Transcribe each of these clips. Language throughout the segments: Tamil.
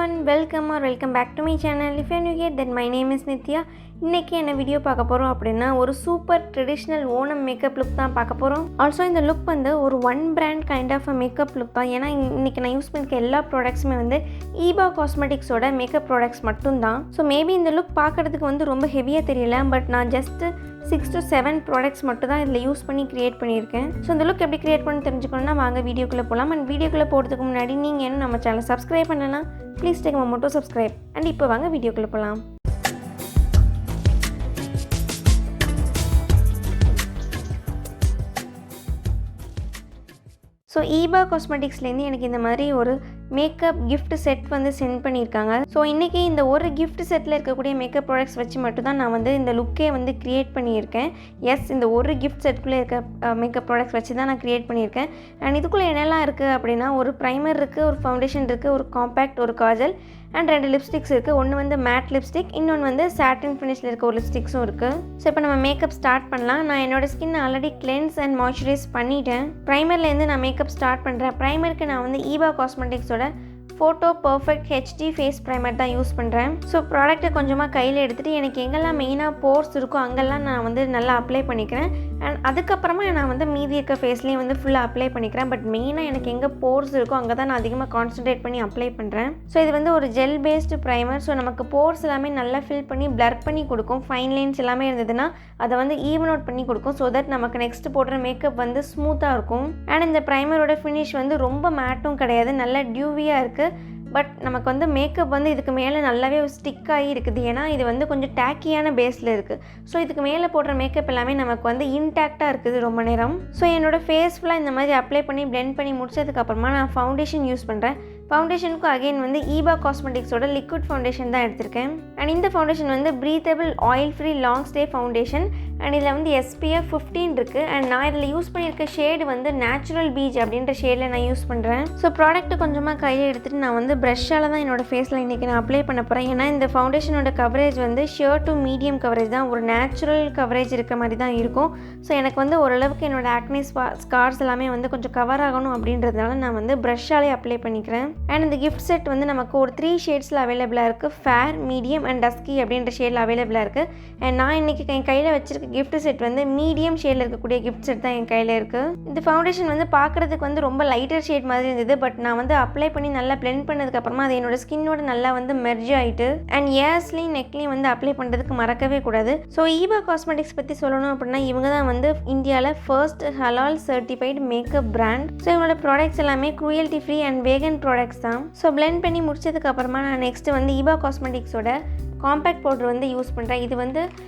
everyone, welcome back to my channel. If you are new here, then my name is Nithya. இன்னைக்கு என்ன வீடியோ பார்க்க போகிறோம் அப்படின்னா ஒரு super traditional Onam makeup look தான் பார்க்க போகிறோம். ஆல்சோ இந்த லுக் வந்து ஒரு one brand kind of makeup look தான். ஏன்னா இன்றைக்கி நான் யூஸ் பண்ணிக்க எல்லா ப்ராடக்ட்ஸுமே வந்து ஈபா காஸ்மெட்டிக்ஸோட மேக்கப் ப்ராடக்ட்ஸ் மட்டும்தான். ஸோ மேபி இந்த லுக் பார்க்குறதுக்கு வந்து ரொம்ப ஹெவியாக தெரியல, பட் நான் ஜஸ்ட்டு 6 to 7 ப்ராடக்ட்ஸ் மட்டும் தான் இதில் யூஸ் பண்ணி க்ரியேட் பண்ணியிருக்கேன். ஸோ இந்த லுக் எப்படி க்ரியேட் பண்ணி தெரிஞ்சுக்கணும்னா வாங்க வீடியோக்குள்ளே போகலாம். அண்ட் வீடியோக்குள்ளே போகிறதுக்கு முன்னாடி நீங்கள் என்ன நம்ம சேனல் சப்ஸ்கிரைப் பண்ணலன்னா please take moment to subscribe. And இப்போ வாங்க வீடியோக்குள்ளே போகலாம். ஸோ ஈபா காஸ்மெட்டிக்ஸ்லேருந்து எனக்கு இந்த மாதிரி ஒரு மேக்கப் கிஃப்ட் செட் வந்து சென்ட் பண்ணியிருக்காங்க. ஸோ இன்றைக்கி இந்த ஒரு கிஃப்ட் செட்டில் இருக்கக்கூடிய மேக்கப் ப்ராடக்ட்ஸ் வச்சு மட்டும் தான் நான் வந்து இந்த லுக்கே வந்து க்ரியேட் பண்ணியிருக்கேன். எஸ், இந்த ஒரு கிஃப்ட் செட்டுக்குள்ளே இருக்க மேக்கப் ப்ராடக்ட்ஸ் வச்சு தான் நான் க்ரியேட் பண்ணியிருக்கேன். அண்ட் இதுக்குள்ளே என்னெல்லாம் இருக்குது அப்படின்னா ஒரு ப்ரைமர் இருக்குது, ஒரு ஃபவுண்டேஷன் இருக்குது, ஒரு காம்பேக்ட், ஒரு காஜல் அண்ட் 2 லிப்ஸ்டிக்ஸ் இருக்குது. ஒன்று வந்து மேட் லிப்ஸ்டிக், இன்னொன்று வந்து சாட்டின் ஃபினிஷில் இருக்க ஒரு லிப்ஸ்டிக்ஸும் இருக்குது. ஸோ இப்போ நம்ம மேக்கப் ஸ்டார்ட் பண்ணலாம். நான் என்னோடய skin already cleanse and moisturise பண்ணிட்டேன். ப்ரைமர்லேருந்து நான் மேக்கப் ஸ்டார்ட் பண்ணுறேன். ப்ரைமருக்கு நான் வந்து ஈபா காஸ்மெட்டிக்ஸோட photo perfect HD face primer தான் யூஸ் பண்ணுறேன். ஸோ ப்ராடக்ட்டை கொஞ்சமாக கையில் எடுத்துகிட்டு எனக்கு எங்கெல்லாம் மெயினாக போர்ஸ் இருக்கோ அங்கெல்லாம் நான் வந்து நல்லா அப்ளை பண்ணிக்கிறேன். அண்ட் அதுக்கப்புறமா நான் வந்து மீதி இருக்க ஃபேஸ்லேயும் வந்து ஃபுல்லாக அப்ளை பண்ணிக்கிறேன். பட் மெயினாக எனக்கு எங்கே போர்ஸ் இருக்கோ அங்கே தான் நான் அதிகமாக கான்சன்ட்ரேட் பண்ணி அப்ளை பண்ணுறேன். ஸோ இது வந்து ஒரு ஜெல் பேஸ்டு ப்ரைமர். ஸோ நமக்கு போர்ஸ் எல்லாமே நல்லா ஃபில் பண்ணி பிளர் பண்ணி கொடுக்கும். ஃபைன் லைன்ஸ் எல்லாமே இருந்ததுன்னா அதை வந்து ஈவன் அவுட் பண்ணி கொடுக்கும். ஸோ தட் நமக்கு நெக்ஸ்ட் போடுற மேக்கப் வந்து ஸ்மூத்தாக இருக்கும். அண்ட் இந்த ப்ரைமரோட ஃபினிஷ் வந்து ரொம்ப மேட்டும் கிடையாது, நல்லா டியூவியாக இருக்குது. பட் நமக்கு வந்து மேக்கப் வந்து இதுக்கு மேலே நல்லாவே ஸ்டிக் ஆகி இருக்குது. ஏன்னா இது வந்து கொஞ்சம் டேக்கியான பேஸில் இருக்குது. ஸோ இதுக்கு மேலே போடுற மேக்கப் எல்லாமே நமக்கு வந்து இன்டாக்டாக இருக்குது ரொம்ப நேரம். ஸோ என்னோடய ஃபேஸ் ஃபுல்லாக இந்த மாதிரி அப்ளை பண்ணி பிளெண்ட் பண்ணி முடிச்சதுக்கப்புறமா நான் ஃபவுண்டேஷன் யூஸ் பண்ணுறேன். ஃபவுண்டேஷனுக்கு அகெயின் வந்து ஈபா காஸ்மெட்டிக்ஸோட லிக்விட் ஃபவுண்டேஷன் தான் எடுத்திருக்கேன். அண்ட் இந்த ஃபவுண்டேஷன் வந்து breathable oil free long stay foundation. And இதில் வந்து SPF 15 இருக்குது. அண்ட் நான் இதில் யூஸ் பண்ணியிருக்க ஷேடு வந்து நேச்சுரல் பீச் அப்படின்ற ஷேடில் நான் யூஸ் பண்ணுறேன். ஸோ ப்ராடக்ட்டை கொஞ்சமாக கையில் எடுத்துகிட்டு நான் வந்து ப்ரஷ்ஷால் தான் என்னோடய ஃபேஸில் இன்றைக்கி நான் அப்ளை பண்ண போகிறேன். ஏன்னா இந்த ஃபவுண்டேஷனோட கவரேஜ் வந்து ஷியர் டு மீடியம் கவரேஜ் தான், ஒரு நேச்சுரல் கவரேஜ் இருக்கிற மாதிரி தான் இருக்கும். ஸோ எனக்கு வந்து ஓரளவுக்கு என்னோடய ஆக்னி ஸ்கார்ஸ் எல்லாமே வந்து கொஞ்சம் கவர் ஆகணும் அப்படின்றதுனால நான் வந்து ப்ரஷ்ஷாலே அப்ளை பண்ணிக்கிறேன். அண்ட் இந்த கிஃப்ட் செட் வந்து நமக்கு ஒரு 3 ஷேட்ஸில் அவைலபிளாக இருக்குது. ஃபேர், மீடியம் அண்ட் டஸ்கி அப்படின்ற ஷேடில் அவைலபிளாக இருக்குது. அண்ட் நான் இன்றைக்கி என் கையில் வச்சிருக்க கிஃப்ட் செட் வந்து மீடியம் ஷேடில் இருக்கக்கூடிய கிஃப்ட் செட் தான் என் கையில் இருக்குது. இந்த ஃபவுண்டேஷன் வந்து பார்க்குறதுக்கு வந்து ரொம்ப லைட்டர் ஷேட் மாதிரி இருந்தது. பட் நான் வந்து அப்ளை பண்ணி நல்லா பிளெண்ட் பண்ணதுக்கப்புறமா அது என்னோட ஸ்கின்னோட நல்லா வந்து மெர்ஜ் ஆகிட்டு அண்ட் ஏர்ஸ்லையும் நெக்லையும் வந்து அப்ளை பண்ணுறதுக்கு மறக்கவே கூடாது. ஸோ ஈபா காஸ்மெட்டிக்ஸ் பற்றி சொல்லணும் அப்படின்னா இவங்க தான் வந்து இந்தியாவில் first halal certified makeup brand. So இவங்களோட ப்ராடக்ட்ஸ் எல்லாமே cruelty free and vegan products தான். ஸோ பிளெண்ட் பண்ணி முடிச்சதுக்கப்புறமா நான் நெக்ஸ்ட்டு வந்து ஈபா காஸ்மெட்டிக்ஸோட காம்பேக்ட் பவுடர் வந்து யூஸ் பண்ணுறேன். இது வந்து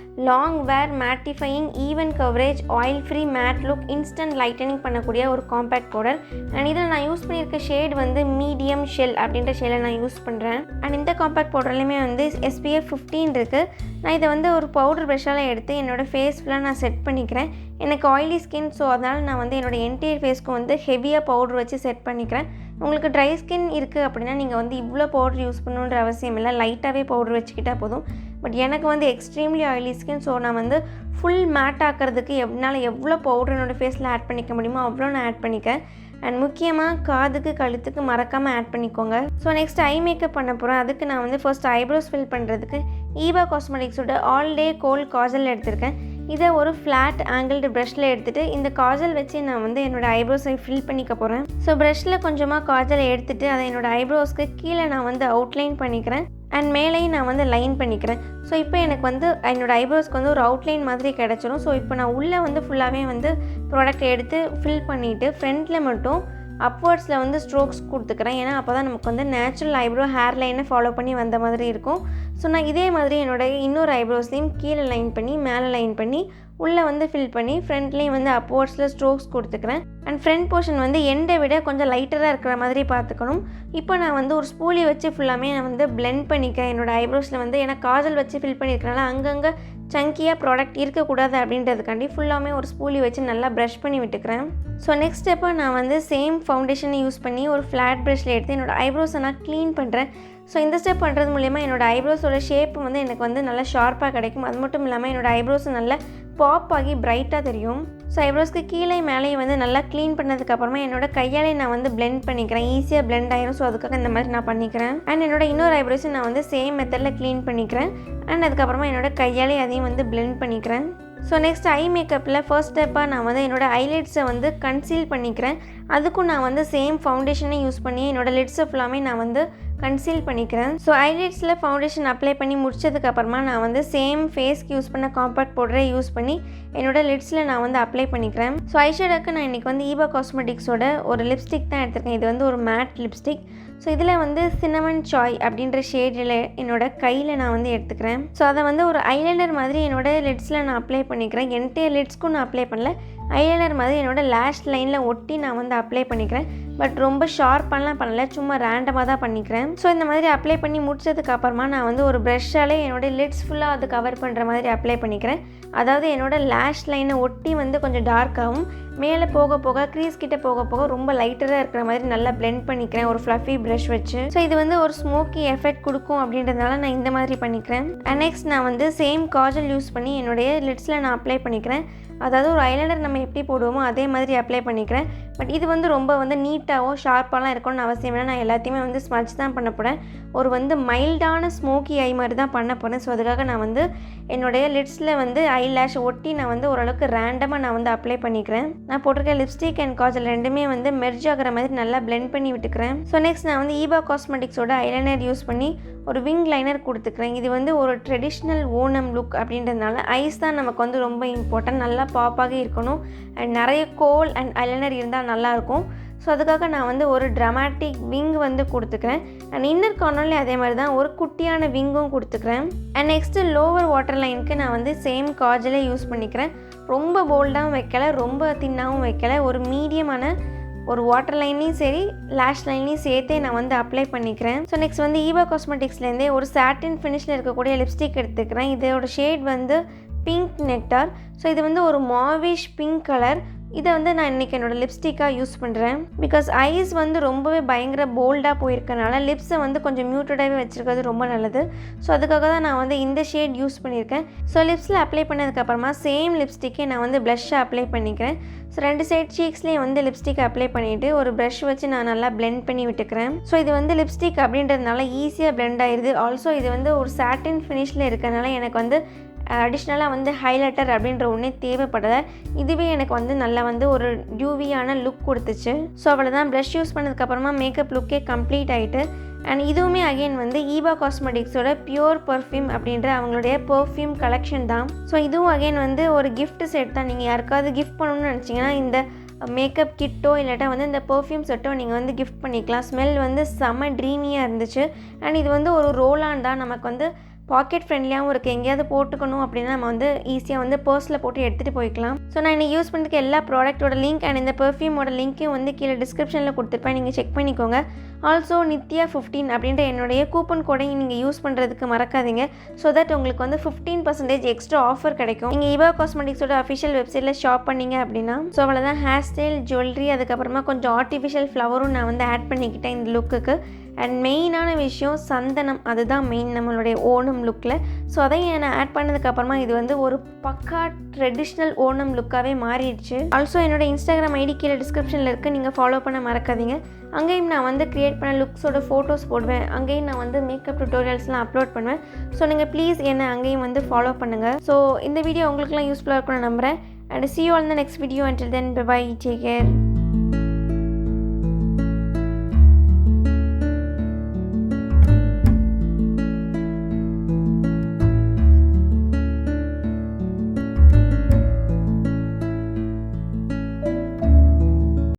long wear mattifying even coverage oil free matte look instant lightening பண்ணக்கூடிய ஒரு காம்பேக்ட் பவுடர். அண்ட் இதில் நான் யூஸ் பண்ணியிருக்க ஷேட் வந்து மீடியம் ஷெல் அப்படின்ற ஷேடில் நான் யூஸ் பண்ணுறேன். அண்ட் இந்த காம்பேக்ட் பவுடர்லையுமே வந்து SPF 15 இருக்குது. நான் இதை வந்து ஒரு பவுடர் ப்ரஷ்ஷால் எடுத்து என்னோடய ஃபேஸ் ஃபுல்லாக நான் செட் பண்ணிக்கிறேன். எனக்கு ஆயிலி ஸ்கின், ஸோ அதனால் நான் வந்து என்னோடய என்டையர் ஃபேஸ்க்கு வந்து ஹெவியாக பவுடர் வச்சு செட் பண்ணிக்கிறேன். உங்களுக்கு ட்ரை ஸ்கின் இருக்குது அப்படின்னா நீங்கள் வந்து இவ்வளோ பவுடர் யூஸ் பண்ணணுன்ற அவசியம் இல்லை, லைட்டாகவே பவுடர் வச்சுக்கிட்டால் போதும். பட் எனக்கு வந்து எக்ஸ்ட்ரீம்லி ஆயிலி ஸ்கின், ஸோ நான் வந்து ஃபுல் மேட் ஆக்கிறதுக்கு என்னால் எவ்வளோ பவுடர் என்னோடய ஃபேஸில் ஆட் பண்ணிக்க முடியுமோ அவ்வளோ நான் ஆட் பண்ணிக்கேன். அண்ட் முக்கியமாக காதுக்கு கழுத்துக்கு மறக்காமல் ஆட் பண்ணிக்கோங்க. ஸோ நெக்ஸ்ட் ஐ மேக்கப் பண்ண போகிறேன். அதுக்கு நான் வந்து ஃபர்ஸ்ட் ஐப்ரோஸ் ஃபில் பண்ணுறதுக்கு ஈபா காஸ்மெட்டிக்ஸோட ஆல் டே கோல்ட் காஜல் எடுத்திருக்கேன். இதை ஒரு ஃப்ளாட் ஆங்கிள்டு ப்ரஷ்ஷில் எடுத்துகிட்டு இந்த காஜல் வச்சு நான் வந்து என்னோடய ஐப்ரோஸை ஃபில் பண்ணிக்க போகிறேன். ஸோ ப்ரஷ்ஷில் கொஞ்சமாக காஜலை எடுத்துகிட்டு அதை என்னோடய ஐப்ரோஸ்க்கு கீழே நான் வந்து அவுட்லைன் பண்ணிக்கிறேன். அண்ட் மேலேயும் நான் வந்து லைன் பண்ணிக்கிறேன். ஸோ இப்போ எனக்கு வந்து என்னோடய ஐப்ரோஸ்க்கு வந்து ஒரு அவுட்லைன் மாதிரி கிடச்சிரும். ஸோ இப்போ நான் உள்ளே வந்து ஃபுல்லாகவே வந்து ப்ராடக்ட் எடுத்து ஃபில் பண்ணிவிட்டு ஃப்ரண்ட்டில் மட்டும் அப்வர்ட்ஸில் வந்து ஸ்ட்ரோக்ஸ் கொடுத்துக்கிறேன். ஏன்னா அப்போ தான் நமக்கு வந்து நேச்சுரல் ஐப்ரோ ஹேர் லைனை ஃபாலோ பண்ணி வந்த மாதிரி இருக்கும். ஸோ நான் இதே மாதிரி என்னோடய இன்னொரு ஐப்ரோஸ்லையும் கீழே லைன் பண்ணி மேலே லைன் பண்ணி உள்ளே வந்து ஃபில் பண்ணி ஃப்ரண்ட்லேயும் வந்து அப்வர்ட்ஸில் ஸ்ட்ரோக்ஸ் கொடுத்துக்கிறேன். அண்ட் ஃப்ரண்ட் போர்ஷன் வந்து எண்டை விட கொஞ்சம் லைட்டராக இருக்கிற மாதிரி பார்த்துக்கணும். இப்போ நான் வந்து ஒரு ஸ்பூலி வச்சு ஃபுல்லாமே நான் வந்து பிளெண்ட் பண்ணிக்கிறேன் என்னோடய ஐப்ரோஸில் வந்து. ஏன்னா காஜல் வச்சு ஃபில் பண்ணியிருக்கனால அங்கங்கே சங்கியாக ப்ராடக்ட் இருக்கக்கூடாது அப்படின்றதுக்காண்டி ஃபுல்லாமே ஒரு ஸ்பூலி வச்சு நல்லா ப்ரஷ் பண்ணி விட்டுக்கிறேன். ஸோ நெக்ஸ்ட் ஸ்டெப்பாக நான் வந்து சேம் ஃபவுண்டேஷனை யூஸ் பண்ணி ஒரு ஃப்ளாட் ப்ரஷ்ஷில் எடுத்து என்னோடய ஐப்ரோஸை நான் க்ளீன் பண்ணுறேன். ஸோ இந்த ஸ்டெப் பண்ணுறது மூலிமா என்னோடய ஐப்ரோஸோட ஷேப் வந்து எனக்கு வந்து நல்லா ஷார்ப்பாக கிடைக்கும். அது மட்டும் இல்லாமல் என்னோடய ஐப்ரோஸ் நல்லா பாப் ஆகி பிரைட்டாக தெரியும். ஸோ ஐப்ரோஸ்க்கு கீழே மேலேயும் வந்து நல்லா க்ளீன் பண்ணதுக்கப்புறமா என்னோடய கையாலே நான் வந்து பிளெண்ட் பண்ணிக்கிறேன். ஈஸியாக பிளெண்ட் ஆயிரும். ஸோ அதுக்காக இந்த மாதிரி நான் பண்ணிக்கிறேன். அண்ட் என்னோட இன்னொரு ஐப்ரோஸும் நான் வந்து சேம் மெத்தடில் க்ளீன் பண்ணிக்கிறேன். அண்ட் அதுக்கப்புறமா என்னோடய கையாலே அதையும் வந்து பிளெண்ட் பண்ணிக்கிறேன். ஸோ நெக்ஸ்ட் ஐ மேக்கப்பில் ஃபர்ஸ்ட் ஸ்டெப்பாக நான் வந்து என்னோடய ஐலைட்ஸை வந்து கன்சீல் பண்ணிக்கிறேன். அதுக்கும் நான் வந்து சேம் ஃபவுண்டேஷனை யூஸ் பண்ணி என்னோடய லிட்ஸை ஃபுல்லாமே நான் வந்து கன்சீல் பண்ணிக்கிறேன். ஸோ ஐலைட்ஸில் ஃபவுண்டேஷன் அப்ளை பண்ணி முடிச்சதுக்கப்புறமா நான் வந்து சேம் ஃபேஸ்க்கு யூஸ் பண்ண காம்பேக்ட் பவுடரை யூஸ் பண்ணி என்னோடய லிட்ஸில் நான் வந்து அப்ளை பண்ணிக்கிறேன். ஸோ ஐஷேடோக்கு நான் இன்றைக்கி வந்து ஈபா காஸ்மெட்டிக்ஸோட ஒரு லிப்ஸ்டிக் தான் எடுத்திருக்கேன். இது வந்து ஒரு மேட் லிப்ஸ்டிக். ஸோ இதில் வந்து சின்னமன் சாய் அப்படின்ற ஷேடில் என்னோடய கையில் நான் வந்து எடுத்துக்கிறேன். ஸோ அதை வந்து ஒரு ஐலைனர் மாதிரி என்னோடய லிட்ஸில் நான் அப்ளை பண்ணிக்கிறேன். என்டையர் லிட்ஸ்க்கும் நான் அப்ளை பண்ணல, ஐலைனர் மாதிரி என்னோடய லேஷ் லைனில் ஒட்டி நான் வந்து அப்ளை பண்ணிக்கிறேன். பட் ரொம்ப ஷார்ப்பாலாம் பண்ணல, சும்மா ரேண்டமாக தான் பண்ணிக்கிறேன். ஸோ இந்த மாதிரி அப்ளை பண்ணி முடிச்சதுக்கு அப்புறமா நான் வந்து ஒரு ப்ரஷ்ஷாலே என்னோடய லிட்ஸ் ஃபுல்லாக அது கவர் பண்ணுற மாதிரி அப்ளை பண்ணிக்கிறேன். அதாவது என்னோடய லேஷ் லைனை ஒட்டி வந்து கொஞ்சம் டார்க்காகவும் மேலே போக போக க்ரீஸ் கிட்ட போக போக ரொம்ப லைட்டராக இருக்கிற மாதிரி நல்லா பிளெண்ட் பண்ணிக்கிறேன் ஒரு ஃப்ளஃபி ப்ரஷ் வச்சு. ஸோ இது வந்து ஒரு ஸ்மோக்கி எஃபெக்ட் கொடுக்கும் அப்படின்றதுனால நான் இந்த மாதிரி பண்ணிக்கிறேன். அண்ட் நெக்ஸ்ட் நான் வந்து சேம் காஜல் யூஸ் பண்ணி என்னுடைய லிட்ஸில் நான் அப்ளை பண்ணிக்கிறேன். அதாவது ஒரு ஐலைனர் நம்ம எப்படி போடுவோமோ அதே மாதிரி அப்ளை பண்ணிக்கிறேன். பட் இது வந்து ரொம்ப வந்து நீட்டாகவும் ஷார்ப்பாலாம் இருக்கணும்னு அவசியம் இல்லை. நான் எல்லாத்தையுமே வந்து ஸ்மட்ச் தான் பண்ண போகிறேன். ஒரு வந்து மைல்டான ஸ்மோக்கி ஐ மாதிரி தான் பண்ண போகிறேன். ஸோ அதுக்காக நான் வந்து என்னுடைய லிட்ஸில் வந்து ஐ லேஷ் ஒட்டி நான் வந்து ஓரளவுக்கு ரேண்டமாக நான் வந்து அப்ளை பண்ணிக்கிறேன். நான் போட்டிருக்க லிப்ஸ்டிக் அண்ட் காஜல் ரெண்டுமே வந்து மெர்ஜ் ஆகிற மாதிரி நல்லா பிளெண்ட் பண்ணி விட்டுக்கிறேன். ஸோ நெக்ஸ்ட் நான் வந்து ஈபா காஸ்மெட்டிக்ஸோட ஐலைனர் யூஸ் பண்ணி ஒரு விங் லைனர் கொடுத்துக்கிறேன். இது வந்து ஒரு ட்ரெடிஷ்னல் ஓணம் லுக் அப்படின்றதுனால ஐஸ் தான் நமக்கு வந்து ரொம்ப இம்பார்ட்டன்ட். நல்லா பாப்பாக இருக்கணும் அண்ட் நிறைய கோல் அண்ட் ஐலைனர் இருந்தால் நல்லாயிருக்கும். ஸோ அதுக்காக நான் வந்து ஒரு ட்ராமாட்டிக் விங் வந்து கொடுத்துக்கிறேன். அண்ட் இன்னர் கார்னர்லேயும் அதே மாதிரி தான் ஒரு குட்டியான விங்கும் கொடுத்துக்கிறேன். அண்ட் நெக்ஸ்ட்டு லோவர் வாட்டர் லைனுக்கு நான் வந்து சேம் காஜலே யூஸ் பண்ணிக்கிறேன். ரொம்ப போல்டாகவும் வைக்கலை, ரொம்ப தின்னாகவும் வைக்கலை, ஒரு மீடியமான ஒரு வாட்டர் லைன்லையும் சரி லேஷ் லைன்லையும் சேர்த்தே நான் வந்து அப்ளை பண்ணிக்கிறேன். ஸோ நெக்ஸ்ட் வந்து ஈபா காஸ்மெட்டிக்ஸ்லேருந்தே ஒரு சாட்டின் ஃபினிஷில் இருக்கக்கூடிய லிப்ஸ்டிக் எடுத்துக்கிறேன். இதோட ஷேட் வந்து பிங்க் நெக்டார். ஸோ இது வந்து ஒரு மாவிஷ் பிங்க் கலர். இதை வந்து நான் இன்றைக்கி என்னோடய லிப்ஸ்டிக்காக யூஸ் பண்ணுறேன். பிகாஸ் ஐஸ் வந்து ரொம்பவே பயங்கர போல்டாக போயிருக்கனால லிப்ஸை வந்து கொஞ்சம் மியூட்டடாகவே வச்சுருக்கிறது ரொம்ப நல்லது. ஸோ அதுக்காக தான் நான் வந்து இந்த ஷேட் யூஸ் பண்ணியிருக்கேன். ஸோ லிப்ஸில் அப்ளை பண்ணதுக்கப்புறமா சேம் லிப்ஸ்டிக்கே நான் வந்து ப்ளஷ்ஷை அப்ளை பண்ணிக்கிறேன். ஸோ 2 சைட் சீக்ஸ்லேயும் வந்து லிப்ஸ்டிக் அப்ளை பண்ணிவிட்டு ஒரு ப்ரஷ் வச்சு நான் நல்லா பிளெண்ட் பண்ணி விட்டுக்கிறேன். ஸோ இது வந்து லிப்ஸ்டிக் அப்படின்றதுனால ஈஸியாக பிளெண்ட் ஆயிடுது. ஆல்சோ இது வந்து ஒரு சாட்டின் ஃபினிஷில் இருக்கிறதுனால எனக்கு வந்து அடிஷ்னலாக வந்து ஹைலைட்டர் அப்படின்ற ஒன்றே தேவைப்படலை. இதுவே எனக்கு வந்து நல்லா வந்து ஒரு டியூவியான லுக் கொடுத்துச்சு. ஸோ அவ்வளோதான், ப்ளஷ் யூஸ் பண்ணதுக்கப்புறமா மேக்கப் லுக்கே கம்ப்ளீட் ஆகிட்டு. அண்ட் இதுவுமே அகெயின் வந்து ஈபா காஸ்மெட்டிக்ஸோட பியூர் பர்ஃப்யூம் அப்படின்ற அவங்களுடைய பர்ஃப்யூம் கலெக்ஷன் தான். ஸோ இதுவும் அகெயின் வந்து ஒரு கிஃப்ட் செட் தான். நீங்கள் யாருக்காவது கிஃப்ட் பண்ணணும்னு நினச்சிங்கன்னா இந்த மேக்கப் கிட்டோ இல்லாட்டா வந்து இந்த பர்ஃப்யூம் செட்டோ நீங்கள் வந்து கிஃப்ட் பண்ணிக்கலாம். ஸ்மெல் வந்து செம்ம ட்ரீமியாக இருந்துச்சு. அண்ட் இது வந்து ஒரு ரோலான் தான், நமக்கு வந்து பாக்கெட் ஃப்ரெண்ட்லியாகவும் இருக்குது. எங்கேயாவது போட்டுக்கணும் அப்படின்னா நம்ம வந்து ஈஸியாக வந்து பர்ஸில் போட்டு எடுத்துகிட்டு போய்க்கலாம். ஸோ நான் இன்னைக்கு யூஸ் பண்ணுறதுக்கு எல்லா ப்ராடக்ட்டோட லிங்க் அண்ட் இந்த பெர்ஃப்யூமோட லிங்க்கையும் வந்து கீழே டிஸ்கிரிப்ஷனில் கொடுத்துருப்பேன், நீங்கள் செக் பண்ணிக்கோங்க. ஆல்சோ நித்யா 15 அப்படின்ற என்னுடைய கூப்பன் கோடையும் நீங்கள் யூஸ் பண்ணுறதுக்கு மறக்காதீங்க. ஸோ தட் உங்களுக்கு வந்து 15% எக்ஸ்ட்ரா ஆஃபர் கிடைக்கும் நீங்கள் ஈபா காஸ்மெட்டிக்ஸோட அஃபிஷியல் வெப்சைட்டில் ஷாப் பண்ணிங்க அப்படின்னா. ஸோ அவ்வளோதான், ஹேர் ஸ்டைல், ஜுவல்லரி, அதுக்கப்புறமா கொஞ்சம் ஆர்டிஃபிஷியல் ஃப்ளவரும் நான் வந்து ஆட் பண்ணிக்கிட்டேன் இந்த லுக்குக்கு. அண்ட் மெயினான விஷயம் சந்தனம், அதுதான் மெயின் நம்மளுடைய ஓணம் லுக்கில். ஸோ அதையும் நான் ஆட் பண்ணதுக்கப்புறமா இது வந்து ஒரு பக்கா ட்ரெடிஷ்னல் ஓணம் லுக்காகவே மாறிடுச்சு. ஆல்சோ என்னோட இன்ஸ்டாகிராம் ஐடி கீழே டிஸ்கிரிப்ஷனில் இருக்குது, நீங்கள் ஃபாலோ பண்ண மறக்காதீங்க. அங்கேயும் நான் வந்து க்ரியேட் பண்ண லுக்ஸோட ஃபோட்டோஸ் போடுவேன். அங்கேயும் நான் வந்து மேக்கப் டுட்டோரியல்ஸ்லாம் அப்லோட் பண்ணுவேன். ஸோ நீங்கள் ப்ளீஸ் என்னை அங்கேயும் வந்து ஃபாலோ பண்ணுங்கள். ஸோ இந்த வீடியோ உங்களுக்குலாம் யூஸ்ஃபுல்லாக இருக்கும்னு நம்புகிறேன். And see you all in the next video. Until then, bye bye, take care.